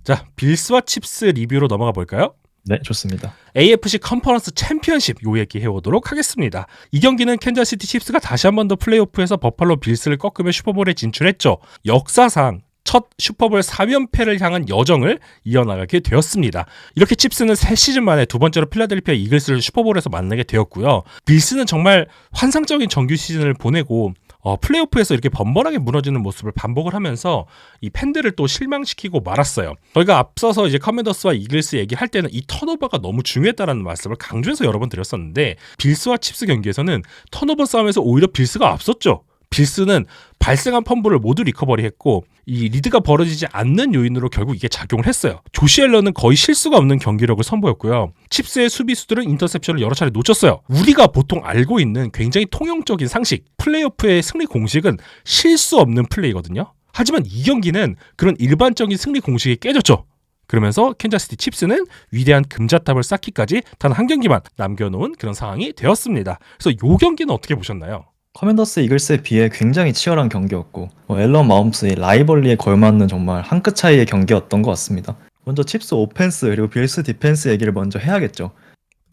자, 빌스와 칩스 리뷰로 넘어가 볼까요? 네, 좋습니다. AFC 컨퍼런스 챔피언십 요 얘기 해보도록 하겠습니다. 이 경기는 캔자스시티 칩스가 다시 한 번 더 플레이오프에서 버팔로 빌스를 꺾으며 슈퍼볼에 진출했죠. 역사상 첫 슈퍼볼 3연패를 향한 여정을 이어나가게 되었습니다. 이렇게 칩스는 3시즌 만에 두 번째로 필라델피아 이글스를 슈퍼볼에서 만나게 되었고요. 빌스는 정말 환상적인 정규 시즌을 보내고 플레이오프에서 이렇게 번번하게 무너지는 모습을 반복을 하면서 이 팬들을 또 실망시키고 말았어요. 저희가 앞서서 이제 커맨더스와 이글스 얘기할 때는 이 턴오버가 너무 중요했다라는 말씀을 강조해서 여러 번 드렸었는데 빌스와 칩스 경기에서는 턴오버 싸움에서 오히려 빌스가 앞섰죠. 빌스는 발생한 펌블을 모두 리커버리했고 이 리드가 벌어지지 않는 요인으로 결국 이게 작용을 했어요. 조시 앨런은 거의 실수가 없는 경기력을 선보였고요. 칩스의 수비수들은 인터셉션을 여러 차례 놓쳤어요. 우리가 보통 알고 있는 굉장히 통용적인 상식, 플레이오프의 승리 공식은 실수 없는 플레이거든요. 하지만 이 경기는 그런 일반적인 승리 공식이 깨졌죠. 그러면서 캔자스시티 칩스는 위대한 금자탑을 쌓기까지 단 한 경기만 남겨놓은 그런 상황이 되었습니다. 그래서 이 경기는 어떻게 보셨나요? 커맨더스 이글스에 비해 굉장히 치열한 경기였고 앨런 마홈스의 라이벌리에 걸맞는 정말 한 끗 차이의 경기였던 것 같습니다. 먼저 칩스 오펜스 그리고 빌스 디펜스 얘기를 먼저 해야겠죠.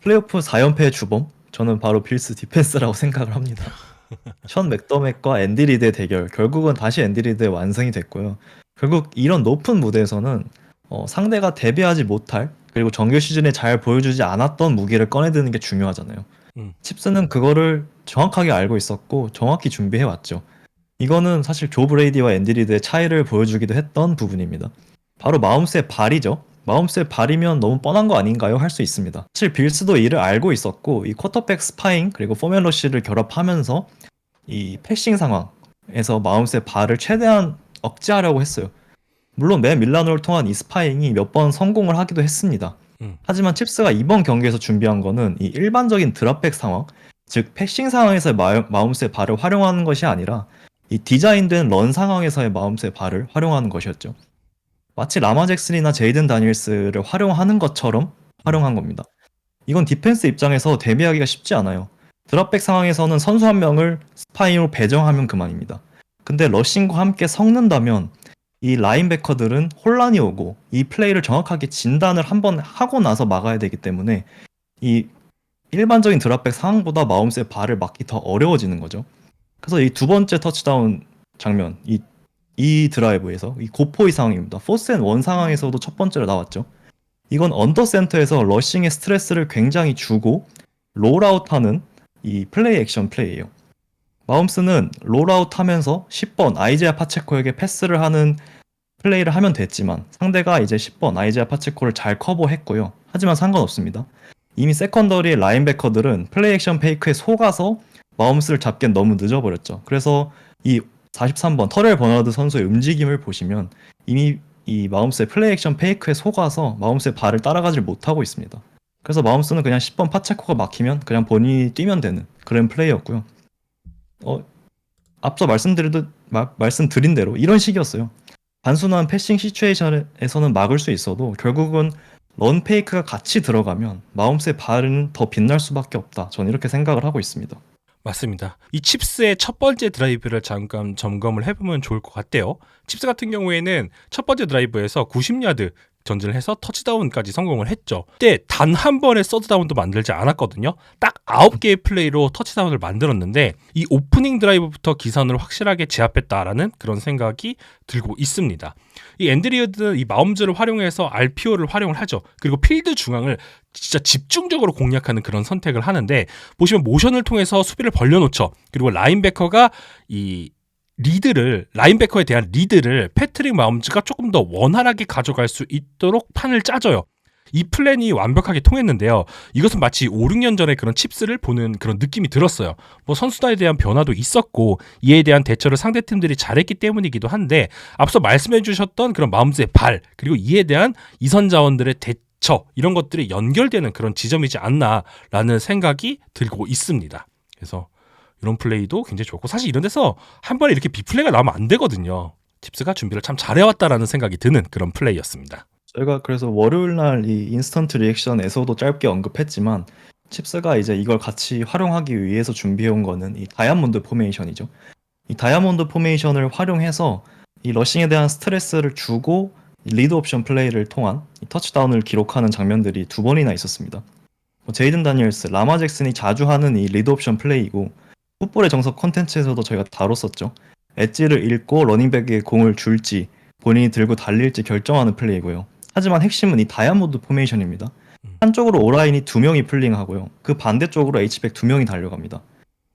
플레이오프 4연패의 주범? 저는 바로 빌스 디펜스라고 생각을 합니다. 션 맥더맥과 앤디 리드의 대결, 결국은 다시 앤디 리드의 완승이 됐고요. 결국 이런 높은 무대에서는 상대가 대비하지 못할 그리고 정규 시즌에 잘 보여주지 않았던 무기를 꺼내드는 게 중요하잖아요. 칩스는 그거를 정확하게 알고 있었고 정확히 준비해왔죠. 이거는 사실 조 브레이디와 앤디 리드의 차이를 보여주기도 했던 부분입니다. 바로 마홈스의 발이죠. 마홈스의 발이면 너무 뻔한 거 아닌가요? 할 수 있습니다. 사실 빌스도 이를 알고 있었고 이 쿼터백 스파잉 그리고 포멜 러쉬를 결합하면서 이 패싱 상황에서 마홈스의 발을 최대한 억제하려고 했어요. 물론 맨 밀라노를 통한 이 스파잉이 몇 번 성공을 하기도 했습니다. 하지만 칩스가 이번 경기에서 준비한 거는 이 일반적인 드랍백 상황, 즉 패싱 상황에서의 마홈스의 발을 활용하는 것이 아니라 이 디자인된 런 상황에서의 마홈스의 발을 활용하는 것이었죠. 마치 라마 잭슨이나 제이든 다니엘스를 활용하는 것처럼 활용한 겁니다. 이건 디펜스 입장에서 대비하기가 쉽지 않아요. 드랍백 상황에서는 선수 한 명을 스파이로 배정하면 그만입니다. 근데 러싱과 함께 섞는다면 이 라인베커들은 혼란이 오고 이 플레이를 정확하게 진단을 한번 하고 나서 막아야 되기 때문에 이 일반적인 드랍백 상황보다 마홈스의 발을 막기 더 어려워지는 거죠. 그래서 이 두 번째 터치다운 장면, 이 드라이브에서 이 고포의 상황입니다. 포스 앤 원 상황에서도 첫 번째로 나왔죠. 이건 언더센터에서 러싱의 스트레스를 굉장히 주고 롤아웃하는 이 플레이 액션 플레이예요. 마홈스는 롤아웃 하면서 10번 아이제아 파체코에게 패스를 하는 플레이를 하면 됐지만 상대가 이제 10번 아이제아 파체코를 잘 커버했고요. 하지만 상관없습니다. 이미 세컨더리의 라인베커들은 플레이 액션 페이크에 속아서 마홈스를 잡기엔 너무 늦어버렸죠. 그래서 이 43번 터렐 버나드 선수의 움직임을 보시면 이미 이 마홈스의 플레이 액션 페이크에 속아서 마홈스의 발을 따라가지 못하고 있습니다. 그래서 마홈스는 그냥 10번 파체코가 막히면 그냥 본인이 뛰면 되는 그런 플레이였고요. 앞서 말씀드린 대로 이런 식이었어요. 단순한 패싱 시츄에이션에서는 막을 수 있어도 결국은 런 페이크가 같이 들어가면 마홈스의 발은 더 빛날 수밖에 없다. 저는 이렇게 생각을 하고 있습니다. 맞습니다. 이 칩스의 첫 번째 드라이브를 잠깐 점검을 해보면 좋을 것 같아요. 칩스 같은 경우에는 첫 번째 드라이브에서 90야드 전진을 해서 터치다운까지 성공을 했죠. 그때 단 한 번의 서드다운도 만들지 않았거든요. 딱 9개의 플레이로 터치다운을 만들었는데 이 오프닝 드라이브부터 기선을 확실하게 제압했다라는 그런 생각이 들고 있습니다. 이 앤드리어드는 이 마홈즈를 활용해서 RPO를 활용을 하죠. 그리고 필드 중앙을 진짜 집중적으로 공략하는 그런 선택을 하는데 보시면 모션을 통해서 수비를 벌려놓죠. 그리고 라인베커가 이 라인베커에 대한 리드를 패트릭 마홈즈가 조금 더 원활하게 가져갈 수 있도록 판을 짜줘요. 이 플랜이 완벽하게 통했는데요. 이것은 마치 5, 6년 전에 그런 칩스를 보는 그런 느낌이 들었어요. 뭐 선수단에 대한 변화도 있었고 이에 대한 대처를 상대팀들이 잘했기 때문이기도 한데 앞서 말씀해 주셨던 그런 마홈즈의 발 그리고 이에 대한 이선 자원들의 대처 이런 것들이 연결되는 그런 지점이지 않나라는 생각이 들고 있습니다. 그래서 이런 플레이도 굉장히 좋고 사실 이런 데서 한 번에 이렇게 빅플레이가 나오면 안 되거든요. 칩스가 준비를 참 잘해왔다라는 생각이 드는 그런 플레이였습니다. 저희가 그래서 월요일날 이 인스턴트 리액션에서도 짧게 언급했지만 칩스가 이제 이걸 같이 활용하기 위해서 준비해온 거는 이 다이아몬드 포메이션이죠. 이 다이아몬드 포메이션을 활용해서 이 러싱에 대한 스트레스를 주고 리드 옵션 플레이를 통한 이 터치다운을 기록하는 장면들이 2번이나 있었습니다. 제이든 다니엘스, 라마 잭슨이 자주 하는 이 리드 옵션 플레이이고 풋볼의 정석 콘텐츠에서도 저희가 다뤘었죠. 엣지를 읽고 러닝백에게 공을 줄지 본인이 들고 달릴지 결정하는 플레이고요. 하지만 핵심은 이 다이아몬드 포메이션입니다. 한쪽으로 오라인이 2명이 플링하고요. 그 반대쪽으로 H백 2명이 달려갑니다.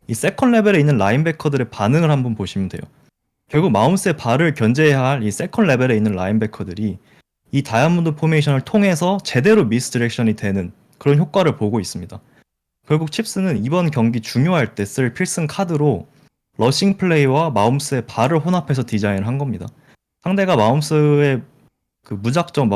이 세컨 레벨에 있는 라인베커들의 반응을 한번 보시면 돼요. 결국 마홈스의 발을 견제해야 할 이 세컨 레벨에 있는 라인베커들이 이 다이아몬드 포메이션을 통해서 제대로 미스 디렉션이 되는 그런 효과를 보고 있습니다. 결국 칩스는 이번 경기 중요할 때 쓸 필승 카드로 러싱 플레이와 마홈스의 발을 혼합해서 디자인을 한 겁니다. 상대가 마홈스의 그 무작정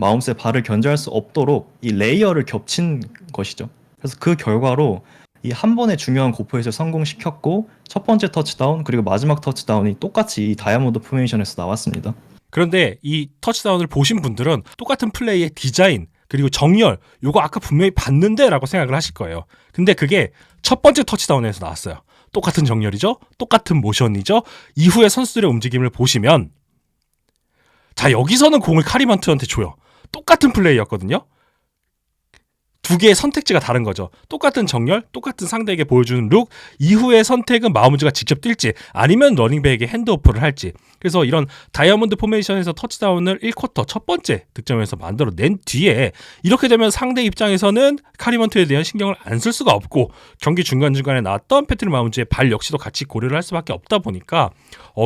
마홈스의 발을 견제할 수 없도록 이 레이어를 겹친 것이죠. 그래서 그 결과로 이 한 번의 중요한 고포에서 성공시켰고 첫 번째 터치다운 그리고 마지막 터치다운이 똑같이 이 다이아몬드 포메이션에서 나왔습니다. 그런데 이 터치다운을 보신 분들은 똑같은 플레이의 디자인 그리고 정렬 요거 아까 분명히 봤는데 라고 생각을 하실 거예요. 근데 그게 첫 번째 터치다운에서 나왔어요. 똑같은 정렬이죠. 똑같은 모션이죠. 이후에 선수들의 움직임을 보시면 자 여기서는 공을 카리먼트한테 줘요. 똑같은 플레이였거든요. 두 개의 선택지가 다른 거죠. 똑같은 정렬, 똑같은 상대에게 보여주는 룩, 이후의 선택은 마홈즈가 직접 뛸지 아니면 러닝백에게 핸드오프를 할지. 그래서 이런 다이아몬드 포메이션에서 터치다운을 1쿼터 첫 번째 득점에서 만들어낸 뒤에 이렇게 되면 상대 입장에서는 카리먼트에 대한 신경을 안 쓸 수가 없고 경기 중간중간에 나왔던 패트릭 마홈즈의 발 역시도 같이 고려를 할 수밖에 없다 보니까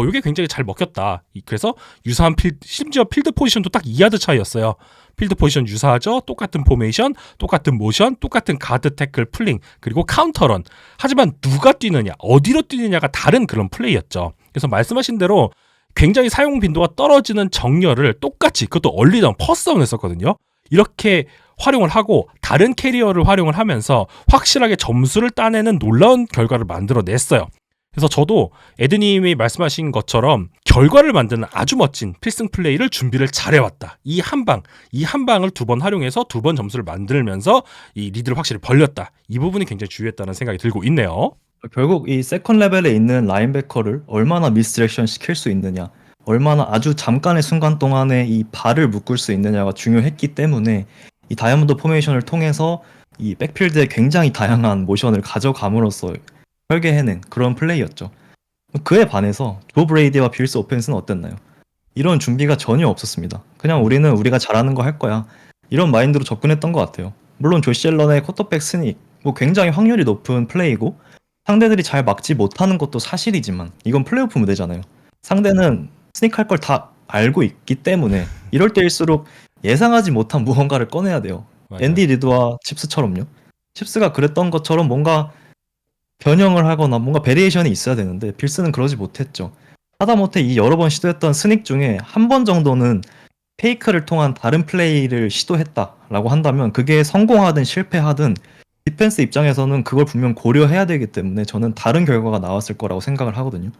이게 굉장히 잘 먹혔다. 그래서 유사한 심지어 필드 포지션도 딱 2야드 차이였어요. 필드 포지션 유사하죠. 똑같은 포메이션, 똑같은 모션, 똑같은 가드 태클 플링, 그리고 카운터런. 하지만 누가 뛰느냐, 어디로 뛰느냐가 다른 그런 플레이였죠. 그래서 말씀하신 대로 굉장히 사용 빈도가 떨어지는 정렬을 똑같이 그것도 얼리다운 퍼스다운 했었거든요. 이렇게 활용을 하고 다른 캐리어를 활용을 하면서 확실하게 점수를 따내는 놀라운 결과를 만들어냈어요. 그래서 저도 에드님이 말씀하신 것처럼 결과를 만드는 아주 멋진 필승 플레이를 준비를 잘해왔다. 이 한 방을 2번 활용해서 2번 점수를 만들면서 이 리드를 확실히 벌렸다. 이 부분이 굉장히 중요했다는 생각이 들고 있네요. 결국 이 세컨 레벨에 있는 라인베커를 얼마나 미스디렉션 시킬 수 있느냐, 얼마나 아주 잠깐의 순간 동안에 이 발을 묶을 수 있느냐가 중요했기 때문에 이 다이아몬드 포메이션을 통해서 이 백필드에 굉장히 다양한 모션을 가져감으로써 설계해낸 그런 플레이였죠. 그에 반해서 조 브레이디와 빌스 오펜스는 어땠나요? 이런 준비가 전혀 없었습니다. 그냥 우리는 우리가 잘하는 거 할 거야. 이런 마인드로 접근했던 것 같아요. 물론 조시 앨런의 쿼터백 스닉, 굉장히 확률이 높은 플레이고 상대들이 잘 막지 못하는 것도 사실이지만 이건 플레이오프 무대잖아요. 상대는 스닉할 걸 다 알고 있기 때문에 이럴 때일수록 예상하지 못한 무언가를 꺼내야 돼요. 맞아요. 앤디 리드와 칩스처럼요. 칩스가 그랬던 것처럼 뭔가 변형을 하거나 뭔가 베리에이션이 있어야 되는데 빌스는 그러지 못했죠. 하다못해 이 여러 번 시도했던 스닉 중에 한 번 정도는 페이크를 통한 다른 플레이를 시도했다라고 한다면 그게 성공하든 실패하든 디펜스 입장에서는 그걸 분명 고려해야 되기 때문에 저는 다른 결과가 나왔을 거라고 생각을 하거든요.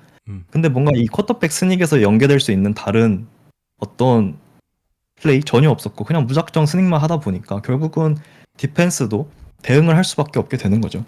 근데 뭔가 이 쿼터백 스닉에서 연계될 수 있는 다른 어떤 플레이 전혀 없었고 그냥 무작정 스닉만 하다 보니까 결국은 디펜스도 대응을 할 수밖에 없게 되는 거죠.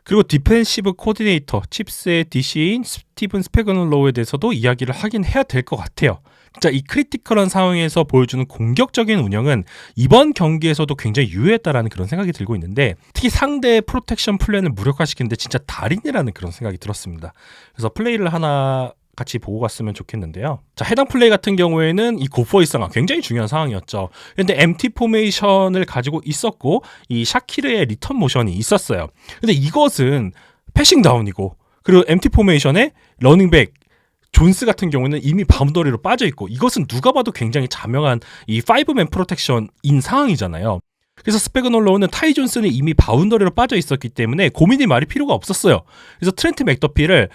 그리고 디펜시브 코디네이터 칩스의 DC인 스티븐 스패그놀로우에 대해서도 이야기를 하긴 해야 될 것 같아요. 진짜 이 크리티컬한 상황에서 보여주는 공격적인 운영은 이번 경기에서도 굉장히 유효했다라는 그런 생각이 들고 있는데 특히 상대의 프로텍션 플랜을 무력화시키는데 진짜 달인이라는 그런 생각이 들었습니다. 그래서 플레이를 하나 같이 보고 갔으면 좋겠는데요. 자, 해당 플레이 같은 경우에는 이 고포의 상황 굉장히 중요한 상황이었죠. 그런데 MT 포메이션을 가지고 있었고 이 샤키르의 리턴 모션이 있었어요. 근데 이것은 패싱 다운이고 그리고 MT 포메이션에 러닝백 존스 같은 경우는 이미 바운더리로 빠져 있고 이것은 누가 봐도 굉장히 자명한 이 5맨 프로텍션인 상황이잖아요. 그래서 스패그놀로우는 타이 존스는 이미 바운더리로 빠져 있었기 때문에 고민이 말이 필요가 없었어요. 그래서 트렌트 맥더피를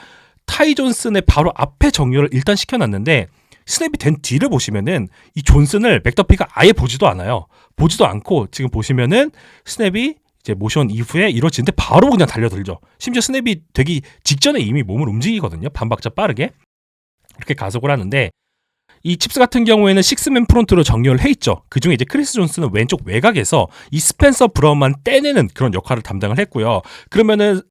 타이 존슨의 바로 앞에 정렬을 일단 시켜놨는데 스냅이 된 뒤를 보시면은 이 존슨을 맥더피가 아예 보지도 않아요. 보지도 않고 지금 보시면은 스냅이 이제 모션 이후에 이루어지는데 바로 그냥 달려들죠. 심지어 스냅이 되기 직전에 이미 몸을 움직이거든요. 반박자 빠르게. 이렇게 가속을 하는데 이 칩스 같은 경우에는 식스맨 프론트로 정렬을 해 있죠. 그중에 이제 크리스 존스는 왼쪽 외곽에서 이 스펜서 브라운만 떼내는 그런 역할을 담당을 했고요. 그러면은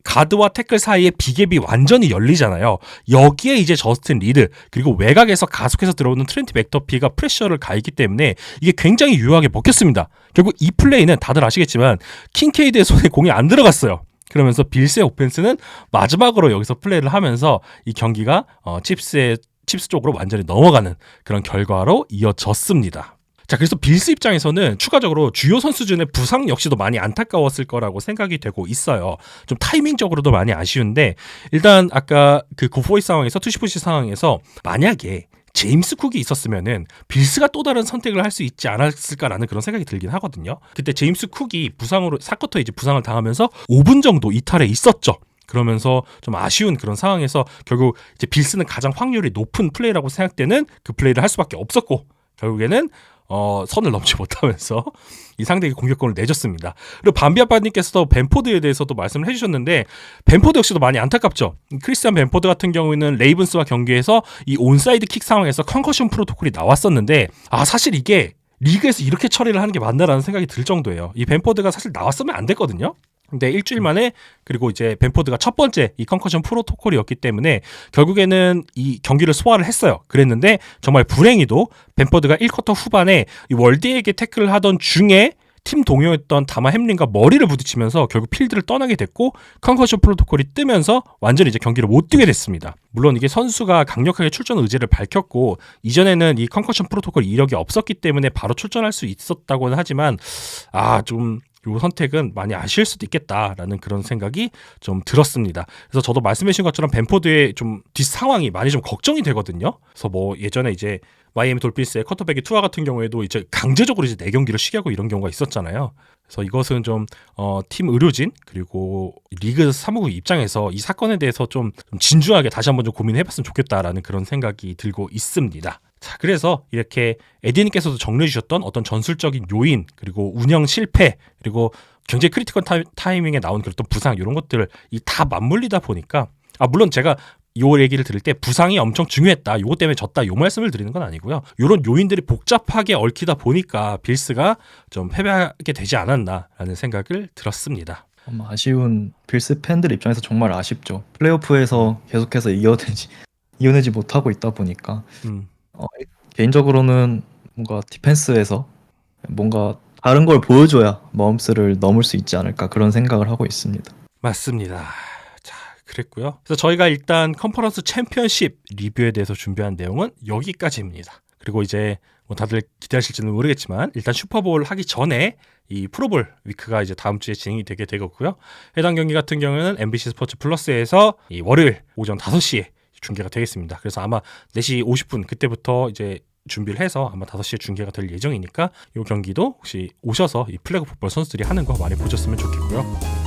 가드와 태클 사이에 비갭이 완전히 열리잖아요. 여기에 이제 저스틴 리드 그리고 외곽에서 가속해서 들어오는 트렌트 맥더피가 프레셔를 가했기 때문에 이게 굉장히 유효하게 먹혔습니다. 결국 이 플레이는 다들 아시겠지만 킹케이드의 손에 공이 안 들어갔어요. 그러면서 빌스의 오펜스는 마지막으로 여기서 플레이를 하면서 이 경기가 칩스 쪽으로 완전히 넘어가는 그런 결과로 이어졌습니다. 자, 그래서 빌스 입장에서는 추가적으로 주요 선수진의 부상 역시도 많이 안타까웠을 거라고 생각이 되고 있어요. 좀 타이밍적으로도 많이 아쉬운데 일단 아까 그 고포이 상황에서 투시푸시 상황에서 만약에 제임스 쿡이 있었으면은 빌스가 또 다른 선택을 할 수 있지 않았을까라는 그런 생각이 들긴 하거든요. 그때 제임스 쿡이 부상으로 사쿼터에 이제 부상을 당하면서 5분 정도 이탈에 있었죠. 그러면서 좀 아쉬운 그런 상황에서 결국 이제 빌스는 가장 확률이 높은 플레이라고 생각되는 그 플레이를 할 수밖에 없었고 결국에는 선을 넘지 못하면서 이 상대에게 공격권을 내줬습니다. 그리고 밤비아빠님께서도 벤포드에 대해서도 말씀을 해주셨는데 벤포드 역시도 많이 안타깝죠. 크리스티안 벤포드 같은 경우에는 레이븐스와 경기에서 이 온사이드 킥 상황에서 컨커션 프로토콜이 나왔었는데 사실 이게 리그에서 이렇게 처리를 하는 게 맞나라는 생각이 들 정도예요. 이 벤포드가 사실 나왔으면 안 됐거든요. 근데 일주일 만에 그리고 이제 벤포드가 첫 번째 이 컨커션 프로토콜이었기 때문에 결국에는 이 경기를 소화를 했어요. 그랬는데 정말 불행히도 벤포드가 1쿼터 후반에 이 월디에게 태클을 하던 중에 팀 동료였던 다마 햄린과 머리를 부딪히면서 결국 필드를 떠나게 됐고 컨커션 프로토콜이 뜨면서 완전히 이제 경기를 못 뛰게 됐습니다. 물론 이게 선수가 강력하게 출전 의지를 밝혔고 이전에는 이 컨커션 프로토콜 이력이 없었기 때문에 바로 출전할 수 있었다고는 하지만 좀 이 선택은 많이 아쉬울 수도 있겠다라는 그런 생각이 좀 들었습니다. 그래서 저도 말씀해주신 것처럼 벤포드의 좀 뒷 상황이 많이 좀 걱정이 되거든요. 그래서 뭐 예전에 이제 마이애미 돌핀스의 쿼터백이 투아 같은 경우에도 이제 강제적으로 이제 4경기를 쉬게 하고 이런 경우가 있었잖아요. 그래서 이것은 좀 팀 의료진 그리고 리그 사무국 입장에서 이 사건에 대해서 좀 진중하게 다시 한번 좀 고민해봤으면 좋겠다라는 그런 생각이 들고 있습니다. 자, 그래서 이렇게 에디님께서도 정리해 주셨던 어떤 전술적인 요인 그리고 운영 실패 그리고 굉장히 크리티컬 타이밍에 나온 그런 부상 이런 것들을 다 맞물리다 보니까 물론 제가 요 얘기를 들을 때 부상이 엄청 중요했다 요거 때문에 졌다 요 말씀을 드리는 건 아니고요. 요런 요인들이 복잡하게 얽히다 보니까 빌스가 좀 패배하게 되지 않았나라는 생각을 들었습니다. 아쉬운 빌스 팬들 입장에서 정말 아쉽죠. 플레이오프에서 계속해서 이겨내지 못하고 있다 보니까 개인적으로는 뭔가 디펜스에서 뭔가 다른 걸 보여줘야 마홈스를 넘을 수 있지 않을까 그런 생각을 하고 있습니다. 맞습니다. 자, 그랬고요. 그래서 저희가 일단 컨퍼런스 챔피언십 리뷰에 대해서 준비한 내용은 여기까지입니다. 그리고 이제 뭐 다들 기대하실지는 모르겠지만 일단 슈퍼볼 하기 전에 이 프로볼 위크가 이제 다음 주에 진행이 되게 되겠고요. 해당 경기 같은 경우는 MBC 스포츠 플러스에서 이 월요일 오전 5시에 중계가 되겠습니다. 그래서 아마 4시 50분 그때부터 이제 준비를 해서 아마 5시에 중계가 될 예정이니까 이 경기도 혹시 오셔서 이 플래그 풋볼 선수들이 하는 거 많이 보셨으면 좋겠고요.